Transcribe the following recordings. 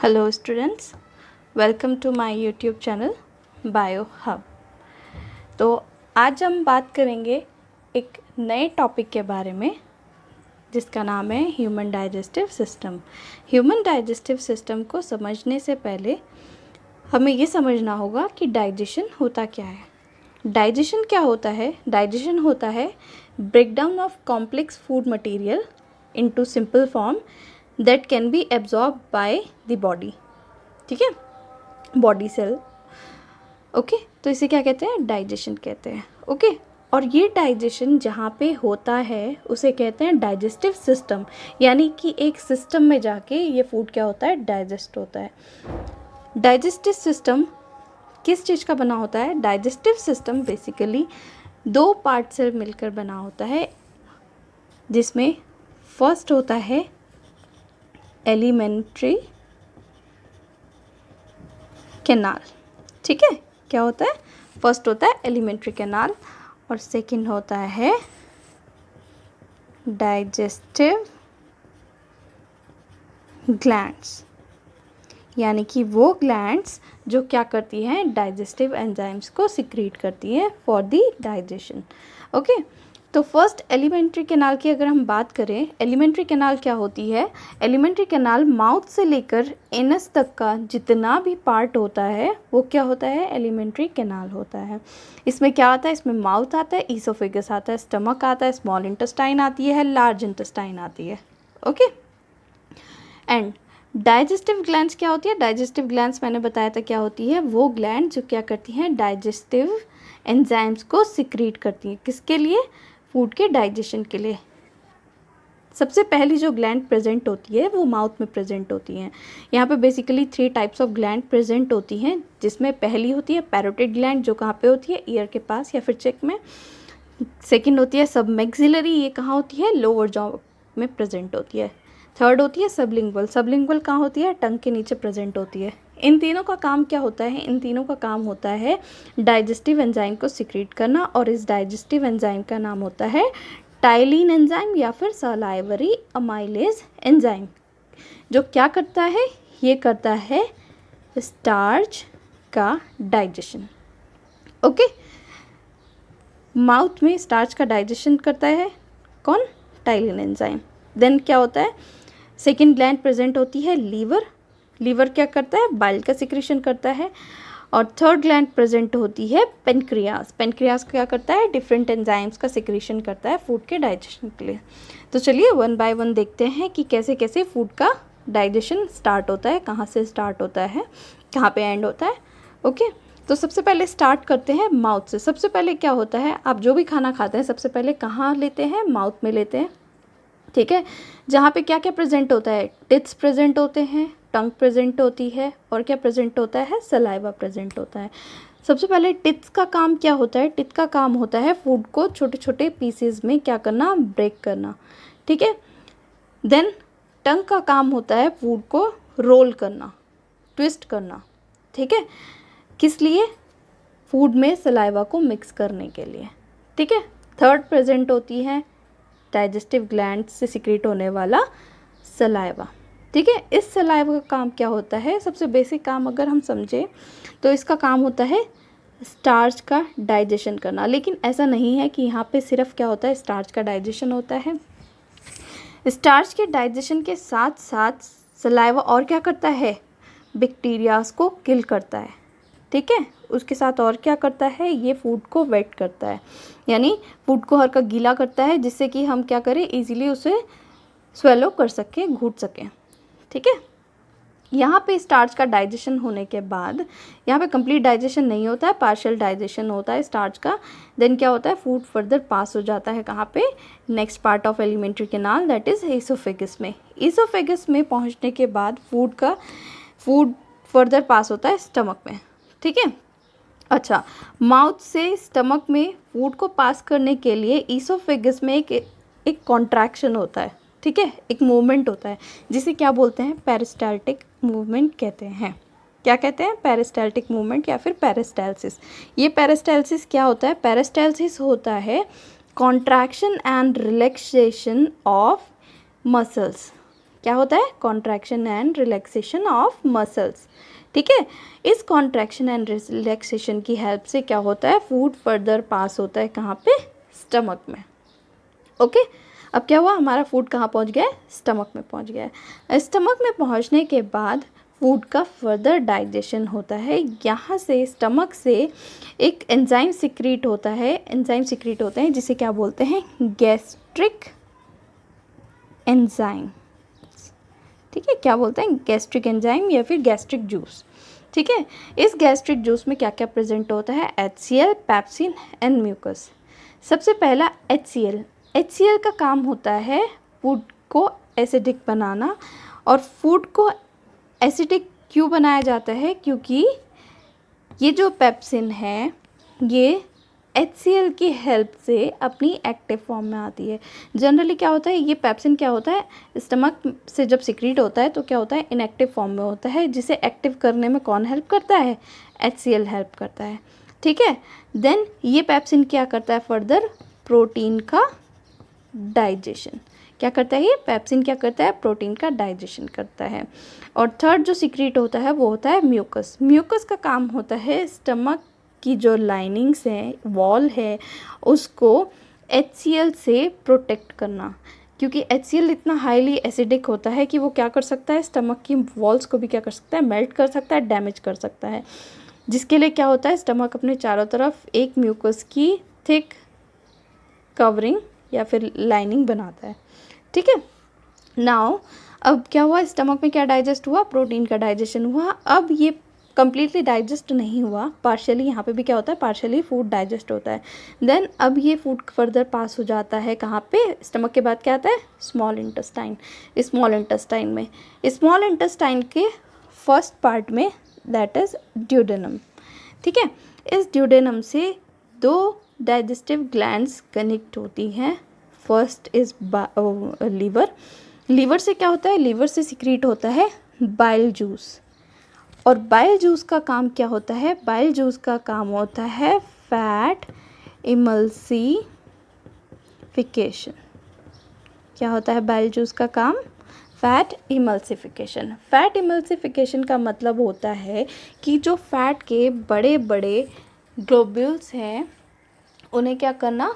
Hello students, welcome to my YouTube channel Bio Hub. तो आज हम बात करेंगे एक नए टॉपिक के बारे में जिसका नाम है human digestive system. Human digestive system को समझने से पहले हमें ये समझना होगा कि डाइजेशन होता क्या है। डाइजेशन क्या होता है? डाइजेशन होता है breakdown of complex food material into simple form that can be absorb by the body. ठीक है, बॉडी सेल। ओके, तो इसे क्या कहते हैं? डाइजेशन कहते हैं। ओके, और ये डाइजेशन जहाँ पे होता है उसे कहते हैं डाइजेस्टिव सिस्टम, यानी कि एक सिस्टम में जाके ये फूड क्या होता है? डाइजेस्ट होता है। डाइजेस्टिव सिस्टम किस चीज़ का बना होता है? डाइजेस्टिव सिस्टम बेसिकली दो पार्ट से मिलकर बना होता है, जिसमें फर्स्ट होता है एलिमेंट्री कैनाल। ठीक है, क्या होता है? फर्स्ट होता है एलिमेंट्री कैनाल और सेकंड होता है डाइजेस्टिव ग्लैंड्स, यानी कि वो ग्लैंड्स जो क्या करती हैं? डाइजेस्टिव एंजाइम्स को सिक्रीट करती हैं फॉर द डाइजेशन। ओके, तो फर्स्ट एलिमेंट्री कैनाल की अगर हम बात करें, एलिमेंट्री कैनाल क्या होती है? एलिमेंट्री कैनाल माउथ से लेकर एनस तक का जितना भी पार्ट होता है वो क्या होता है? एलिमेंट्री कैनाल होता है। इसमें क्या आता है? इसमें माउथ आता है, ईसोफेगस आता है, स्टमक आता है, स्मॉल इंटेस्टाइन आती है, लार्ज इंटेस्टाइन आती है। ओके, एंड डाइजेस्टिव ग्लैंड्स क्या होती है? डाइजेस्टिव ग्लैंड्स मैंने बताया था क्या होती है? वो ग्लैंड जो क्या करती हैं? डाइजेस्टिव एंजाइम्स को सिक्रीट करती हैं। किसके लिए? फूड के डाइजेशन के लिए। सबसे पहली जो ग्लैंड प्रेजेंट होती है वो माउथ में प्रेजेंट होती हैं। यहाँ पे basically 3 types of gland present होती हैं, जिसमें पहली होती है पैरोटिड ग्लैंड जो कहाँ पे होती है? ईयर के पास या फिर चेक में। सेकंड होती है सबमैक्सिलरी, ये कहाँ होती है? लोअर जॉ में प्रेजेंट होती है। थर्ड होती है सबलिंगुअल, सबलिंगुअल कहाँ होती है? टंग के नीचे प्रेजेंट होती है। इन तीनों का काम क्या होता है? इन तीनों का काम होता है डाइजेस्टिव एंजाइम को सिक्रीट करना, और इस डाइजेस्टिव एंजाइम का नाम होता है टाइलिन एंजाइम या फिर सलाइवरी अमाइलेज एंजाइम। जो क्या करता है? ये करता है स्टार्च का डाइजेशन। ओके, माउथ में स्टार्च का डाइजेशन करता है कौन? Ptyalin enzyme. देन क्या होता है? सेकेंड ग्लैंड प्रेजेंट होती है लीवर। लीवर क्या करता है? बाइल का सिक्रीशन करता है। और थर्ड ग्लैंड प्रेजेंट होती है पेनक्रियास। पेनक्रियास क्या करता है? डिफरेंट एंजाइम्स का सिक्रीशन करता है फूड के डाइजेशन के लिए। तो चलिए वन बाय वन देखते हैं कि कैसे कैसे फूड का डाइजेशन स्टार्ट होता है, कहाँ से स्टार्ट होता है, कहाँ पे एंड होता है। ओके, तो सबसे पहले स्टार्ट करते हैं माउथ से। सबसे पहले क्या होता है? आप जो भी खाना खाते हैं सबसे पहले कहाँ लेते हैं? माउथ में लेते हैं। ठीक है, जहाँ पे क्या क्या प्रेजेंट होता है? टिथ्स प्रेजेंट होते हैं, टंग प्रेजेंट होती है, और क्या प्रेजेंट होता है? सलाइवा प्रेजेंट होता है। सबसे पहले टिथ्स का काम क्या होता है? टिथ का काम होता है फूड को छोटे छोटे पीसेस में क्या करना? ब्रेक करना। ठीक है, देन टंग का काम होता है फूड को रोल करना, ट्विस्ट करना। ठीक है, किस लिए? फूड में सलाइवा को मिक्स करने के लिए। ठीक है, थर्ड प्रेजेंट होती है डाइजेस्टिव ग्लैंड से सिक्रीट होने वाला सलाइवा। ठीक है, इस सलाइवा का काम क्या होता है? सबसे बेसिक काम अगर हम समझें तो इसका काम होता है स्टार्च का डाइजेशन करना। लेकिन ऐसा नहीं है कि यहाँ पे सिर्फ क्या होता है? स्टार्च का डाइजेशन होता है। स्टार्च के डाइजेशन के साथ साथ सलाइवा और क्या करता है? बैक्टीरियाज को किल करता है। ठीक है, उसके साथ और क्या करता है? ये फूड को वेट करता है, यानी फूड को हल्का गीला करता है, जिससे कि हम क्या करें? इजीली उसे स्वेलो कर सकें, घूट सकें। ठीक है, यहाँ पे स्टार्च का डाइजेशन होने के बाद यहाँ पे कंप्लीट डाइजेशन नहीं होता है, पार्शियल डाइजेशन होता है स्टार्च का। देन क्या होता है? फूड फर्दर पास हो जाता है कहाँ पे? Next part of alimentary canal, that is oesophagus में। ईसोफेगस में पहुँचने के बाद फूड फर्दर पास होता है स्टमक में। ठीक है, अच्छा, माउथ से स्टमक में फूड को पास करने के लिए ईसोफेगस में एक कॉन्ट्रैक्शन होता है। ठीक है, एक मूवमेंट होता है जिसे क्या बोलते हैं? पेरिस्टाल्टिक मूवमेंट कहते हैं। क्या कहते हैं? पेरिस्टाल्टिक मूवमेंट या फिर पेरिस्टाल्सिस। ये पेरिस्टाल्सिस क्या होता है? पेरिस्टाल्सिस होता है contraction and relaxation of muscles. क्या होता है? Contraction and relaxation of muscles. ठीक है, इस कॉन्ट्रैक्शन एंड रिलैक्सेशन की हेल्प से क्या होता है? फूड फर्दर पास होता है कहाँ पे? स्टमक में। ओके, अब क्या हुआ? हमारा फूड कहाँ पहुँच गया है? स्टमक में पहुँच गया है। स्टमक में पहुँचने के बाद फूड का फर्दर डाइजेशन होता है। यहाँ से स्टमक से एक एंजाइम सिक्रीट होता है, एंजाइम सिक्रीट होते हैं जिसे क्या बोलते हैं? Gastric enzyme. ठीक है, क्या बोलते हैं? गैस्ट्रिक एंजाइम या फिर गैस्ट्रिक जूस। ठीक है, इस गैस्ट्रिक जूस में क्या क्या प्रेजेंट होता है? HCl, pepsin and mucus. सबसे पहला HCl। HCl का काम होता है फूड को एसिडिक बनाना। और फूड को एसिडिक क्यों बनाया जाता है? क्योंकि ये जो पेप्सिन है ये HCl की हेल्प से अपनी एक्टिव फॉर्म में आती है। जनरली क्या होता है? ये पेप्सिन क्या होता है? स्टमक से जब सिक्रीट होता है तो क्या होता है? इनएक्टिव फॉर्म में होता है, जिसे एक्टिव करने में कौन हेल्प करता है? HCl हेल्प करता है। ठीक है, देन ये पेप्सिन क्या करता है? फर्दर प्रोटीन का डाइजेशन। क्या करता है ये पेप्सिन? क्या करता है? प्रोटीन का डाइजेशन करता है। और थर्ड जो सिक्रीट होता है वो होता है म्यूकस। म्यूकस का काम होता है स्टमक की जो लाइनिंग्स है, वॉल है, उसको HCl से प्रोटेक्ट करना। क्योंकि HCl इतना हाईली एसिडिक होता है कि वो क्या कर सकता है? स्टमक की वॉल्स को भी क्या कर सकता है? मेल्ट कर सकता है, डैमेज कर सकता है। जिसके लिए क्या होता है? स्टमक अपने चारों तरफ एक म्यूकस की थिक कवरिंग या फिर लाइनिंग बनाता है। ठीक है, नाउ अब क्या हुआ? स्टमक में क्या डाइजेस्ट हुआ? प्रोटीन का डाइजेशन हुआ। अब ये कंप्लीटली डाइजेस्ट नहीं हुआ, पार्शियली, यहाँ पे भी क्या होता है? पार्शियली फूड डाइजेस्ट होता है। देन अब ये फूड फर्दर पास हो जाता है कहाँ पे? स्टमक के बाद क्या आता है? Small intestine. स्मॉल इंटेस्टाइन में, स्मॉल इंटेस्टाइन के फर्स्ट पार्ट में, दैट इज ड्यूडेनम। ठीक है, इस ड्यूडेनम से दो डाइजेस्टिव ग्लैंड्स कनेक्ट होती हैं। First is liver. लीवर से क्या होता है? लीवर से सिक्रीट होता है बाइल जूस। और बाइल जूस का काम क्या होता है? बाइल जूस का काम होता है फैट इमल्सिफिकेशन। क्या होता है बाइल जूस का काम? Fat emulsification. फैट इमल्सिफिकेशन का मतलब होता है कि जो फैट के बड़े बड़े ग्लोब्यूल्स हैं उन्हें क्या करना?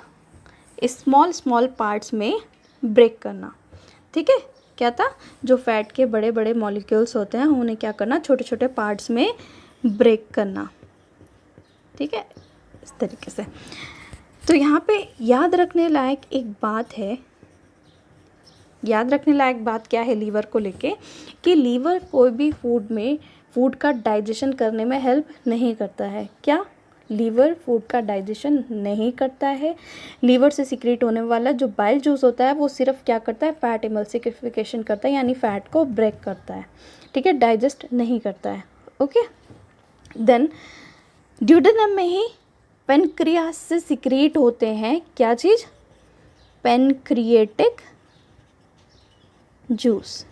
स्मॉल स्मॉल पार्ट्स में ब्रेक करना। ठीक है, क्या था? जो फैट के बड़े बड़े मॉलिक्यूल्स होते हैं उन्हें क्या करना? छोटे छोटे पार्ट्स में ब्रेक करना। ठीक है, इस तरीके से। तो यहाँ पे याद रखने लायक एक बात है, याद रखने लायक बात क्या है लीवर को लेके? कि लीवर कोई भी फूड में फूड का डाइजेशन करने में हेल्प नहीं करता है। क्या? लीवर फूड का डाइजेशन नहीं करता है। लीवर से सिक्रीट होने वाला जो बाइल जूस होता है वो सिर्फ क्या करता है? फैट इमल्सिफिकेशन करता है, यानी फैट को ब्रेक करता है। ठीक है, डाइजेस्ट नहीं करता है। ओके, देन ड्यूडेनम में ही पेनक्रियास से सिक्रीट होते हैं क्या चीज़? Pancreatic juice.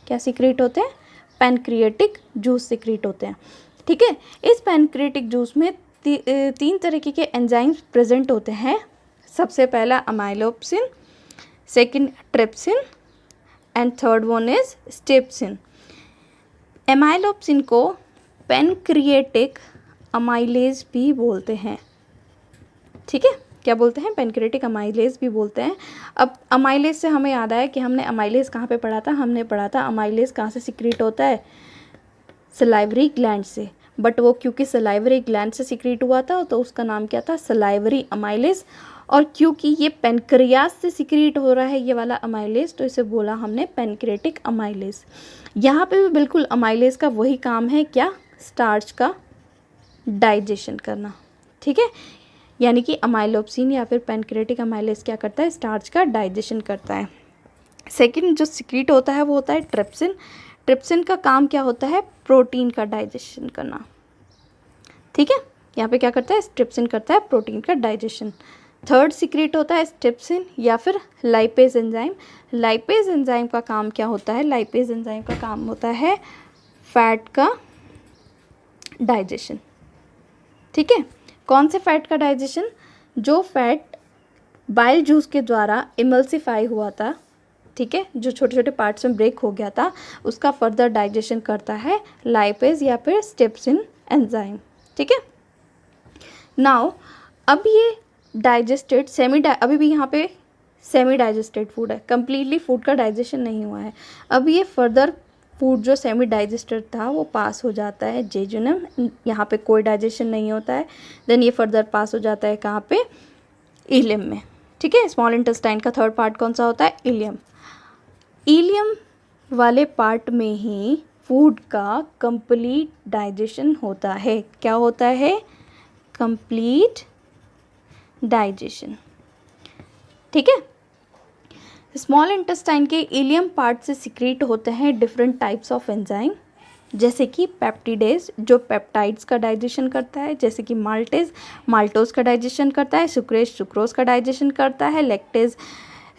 क्या सिक्रीट होते हैं? पेनक्रिएटिक जूस सिक्रीट होते हैं। ठीक है, इस पेनक्रिएटिक जूस में तीन तरीके के एंजाइम्स प्रेजेंट होते हैं। सबसे पहला amylopsin, second trypsin and third one is steapsin. Amylopsin को पेनक्रिएटिक अमाइलेज भी बोलते हैं। ठीक है, क्या बोलते हैं? पेनक्रिएटिक अमाइलेज भी बोलते हैं। अब अमाइलेज से हमें याद आया कि हमने अमाइलेज कहाँ पे पढ़ा था? हमने पढ़ा था अमाइलेज कहाँ से सिक्रीट होता है? सलाइवरी ग्लैंड से। बट वो क्योंकि सलाइवरी ग्लैंड से सिक्रीट हुआ था तो उसका नाम क्या था? Salivary amylase. और क्योंकि ये पेनक्रियास से सिक्रीट हो रहा है ये वाला अमाइलेज, तो इसे बोला हमने पेनक्रिएटिक अमाइलेज। यहाँ पे भी बिल्कुल अमाइलेज का वही काम है, क्या? स्टार्च का डाइजेशन करना। ठीक है, यानी कि अमाइलोप्सिन या फिर पेनक्रिएटिक अमाइलेज क्या करता है? स्टार्च का डाइजेशन करता है। सेकंड जो सिक्रीट होता है वो होता है ट्रिप्सिन। ट्रिप्सिन का काम क्या होता है? प्रोटीन का डाइजेशन करना। ठीक है, यहाँ पे क्या करता है? ट्रिप्सिन करता है प्रोटीन का डाइजेशन। थर्ड सिक्रीट होता है ट्रिप्सिन या फिर लाइपेज एंजाइम। लाइपेज एंजाइम का काम क्या होता है? लाइपेज एंजाइम का काम होता है फैट का डाइजेशन। ठीक है, कौन से फैट का डाइजेशन? जो फैट बाइल जूस के द्वारा इमल्सिफाई हुआ था। ठीक है, जो छोटे छोटे पार्ट्स में ब्रेक हो गया था उसका फर्दर डाइजेशन करता है लाइपेज या फिर स्टेप्सिन एंजाइम। ठीक है, नाउ अब ये डाइजेस्टेड अभी भी यहाँ पे सेमी डाइजेस्टेड फूड है, कम्प्लीटली फूड का डाइजेशन नहीं हुआ है। अब ये फर्दर फूड जो सेमी डाइजेस्टेड था वो पास हो जाता है जेजुनम, यहाँ पे कोई डाइजेशन नहीं होता है। देन ये फर्दर पास हो जाता है कहाँ पे, इलियम में। ठीक है, स्मॉल इंटेस्टाइन का थर्ड पार्ट कौन सा होता है, इलियम। इलियम वाले पार्ट में ही फूड का कंप्लीट डाइजेशन होता है। क्या होता है, कंप्लीट डाइजेशन। ठीक है, स्मॉल इंटेस्टाइन के इलियम पार्ट से सिक्रीट होते हैं डिफरेंट टाइप्स ऑफ एंजाइम, जैसे कि पेप्टिडेज जो पेप्टाइड्स का डाइजेशन करता है, जैसे कि माल्टेज माल्टोज का डाइजेशन करता है, सुक्रेज सुक्रोज का डाइजेशन करता है, लैक्टेज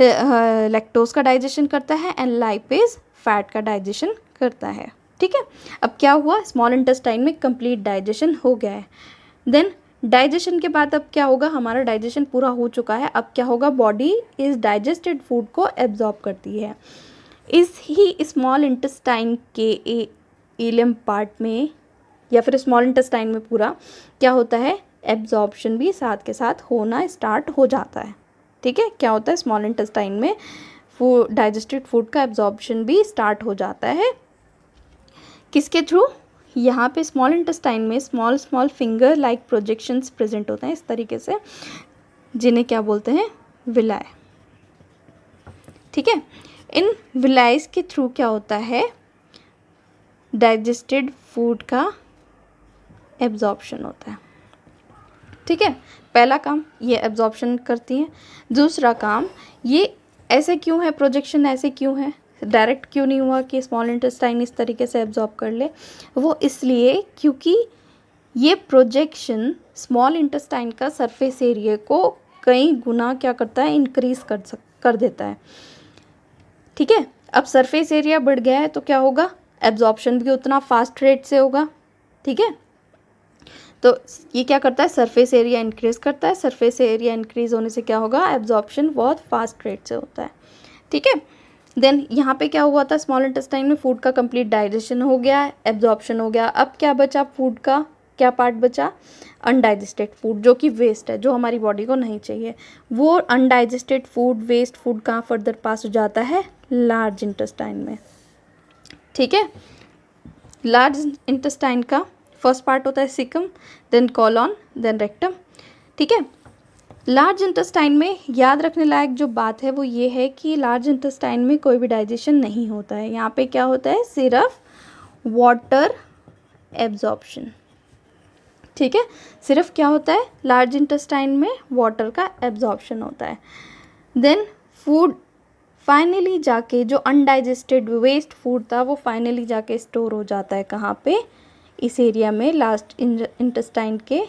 लैक्टोज का डाइजेशन करता है, एंड लाइपेज फैट का डाइजेशन करता है। ठीक है, अब क्या हुआ, स्मॉल इंटेस्टाइन में कंप्लीट डाइजेशन हो गया है। देन डाइजेशन के बाद अब क्या होगा, हमारा डाइजेशन पूरा हो चुका है। अब क्या होगा, बॉडी इस डाइजेस्टेड फूड को एब्जॉर्ब करती है। इस ही स्मॉल इंटेस्टाइन के इलियम पार्ट में या फिर स्मॉल इंटेस्टाइन में पूरा क्या होता है, एब्जॉर्प्शन भी साथ के साथ होना स्टार्ट हो जाता है। ठीक है, क्या होता है, स्मॉल इंटेस्टाइन में डाइजेस्टेड फूड का एब्जॉर्प्शन भी स्टार्ट हो जाता है। किसके थ्रू, यहाँ पे स्मॉल इंटेस्टाइन में small small finger like projections present होते हैं इस तरीके से, जिन्हें क्या बोलते हैं, विलाई। ठीक है, इन विलाइज के थ्रू क्या होता है, डाइजेस्टेड फूड का एब्जॉर्प्शन होता है। ठीक है, पहला काम ये एब्जॉर्प्शन करती हैं। दूसरा काम ये ऐसे क्यों है, प्रोजेक्शन ऐसे क्यों है, डायरेक्ट क्यों नहीं हुआ कि स्मॉल इंटेस्टाइन इस तरीके से एब्जॉर्ब कर ले, वो इसलिए क्योंकि ये प्रोजेक्शन स्मॉल इंटेस्टाइन का सरफेस एरिया को कई गुना क्या करता है, इंक्रीज कर देता है। ठीक है, अब सरफेस एरिया बढ़ गया है तो क्या होगा, एब्जॉर्प्शन भी उतना फास्ट रेट से होगा। ठीक है, तो ये क्या करता है, सरफेस एरिया इंक्रीज करता है। सरफेस एरिया इंक्रीज होने से क्या होगा, एब्जॉर्प्शन बहुत फास्ट रेट से होता है। ठीक है, देन यहाँ पे क्या हुआ था, स्मॉल इंटेस्टाइन में फूड का कंप्लीट डाइजेशन हो गया, एब्जॉर्प्शन हो गया। अब क्या बचा, फूड का क्या पार्ट बचा, अनडाइजेस्टेड फूड, जो कि वेस्ट है, जो हमारी बॉडी को नहीं चाहिए। वो अनडाइजेस्टेड फूड, वेस्ट फूड कहाँ फर्दर पास हो जाता है, लार्ज इंटेस्टाइन में। ठीक है, लार्ज इंटेस्टाइन का फर्स्ट पार्ट होता है caecum, then colon, then rectum. ठीक है, लार्ज इंटेस्टाइन में याद रखने लायक जो बात है वो ये है कि लार्ज इंटेस्टाइन में कोई भी डाइजेशन नहीं होता है। यहाँ पे क्या होता है, सिर्फ वाटर एब्जॉर्प्शन। ठीक है, सिर्फ क्या होता है, लार्ज इंटेस्टाइन में वाटर का एब्जॉर्प्शन होता है। देन फूड फाइनली जाके, जो अनडाइजेस्टेड वेस्ट फूड था वो फाइनली जाके स्टोर हो जाता है कहाँ पे, इस एरिया में, लास्ट इंटेस्टाइन के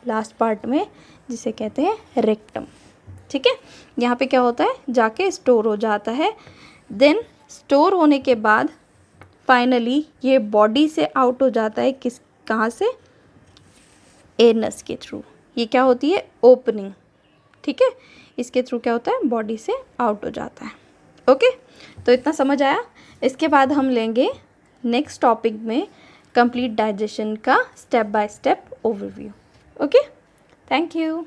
लास्ट पार्ट में, जिसे कहते हैं रेक्टम। ठीक है, यहाँ पे क्या होता है, जाके स्टोर हो जाता है। देन स्टोर होने के बाद फाइनली ये बॉडी से आउट हो जाता है, कहाँ से, एनस के थ्रू। ये क्या होती है, ओपनिंग। ठीक है, इसके थ्रू क्या होता है, बॉडी से आउट हो जाता है। ओके, तो इतना समझ आया। इसके बाद हम लेंगे नेक्स्ट टॉपिक में कंप्लीट डाइजेशन का step by step overview. Okay, thank you.